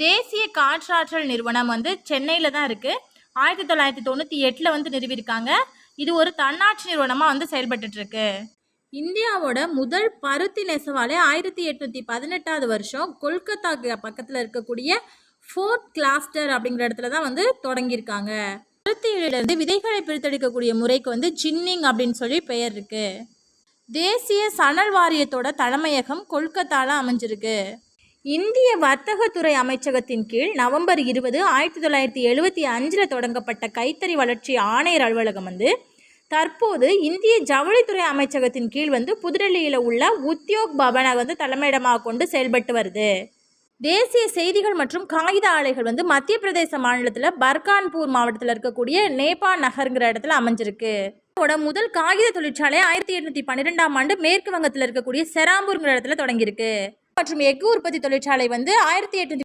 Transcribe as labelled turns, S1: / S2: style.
S1: தேசிய காற்றாற்றல் நிறுவனம் வந்து சென்னையில் தான் இருக்குது. 1998 வந்து நிறுவியிருக்காங்க. இது ஒரு தன்னாட்சி நிறுவனமாக வந்து செயல்பட்டுருக்கு. இந்தியாவோட முதல் பருத்தி நெசவாலை 1818 வருஷம் கொல்கத்தா பக்கத்தில் இருக்கக்கூடிய ஃபோர்ட் கிளாஸ்டர் அப்படிங்கிற இடத்துல தான் வந்து தொடங்கியிருக்காங்க. பருத்தியிலிருந்து விதைகளை பிரித்தெடுக்கக்கூடிய முறைக்கு வந்து ஜின்னிங் அப்படின்னு சொல்லி பெயர் இருக்கு. தேசிய சணல் வாரியத்தோட தலைமையகம் கொல்கத்தாவில் அமைஞ்சிருக்கு. இந்திய வர்த்தகத்துறை அமைச்சகத்தின் கீழ் நவம்பர் 20, 1975 தொடங்கப்பட்ட கைத்தறி வளர்ச்சி ஆணையர் அலுவலகம் வந்து தற்போது இந்திய ஜவுளித்துறை அமைச்சகத்தின் கீழ் வந்து புதுடெல்லியில் உள்ள உத்யோக் பவனை வந்து தலைமையிடமாக கொண்டு செயல்பட்டு வருது. தேசிய செய்திகள் மற்றும் காகித ஆலைகள் வந்து மத்திய பிரதேச மாநிலத்தில் பர்கான்பூர் மாவட்டத்தில் இருக்கக்கூடிய நேபா நகருங்கிற இடத்துல அமைஞ்சிருக்கு. முதல் காகித தொழிற்சாலை 1812 ஆண்டு மேற்கு வங்கத்தில் இருக்கக்கூடிய செராம்பூர்ங்கிற இடத்துல தொடங்கியிருக்கு. மற்றும் எஃகு உற்பத்தி தொழிற்சாலை வந்து 1800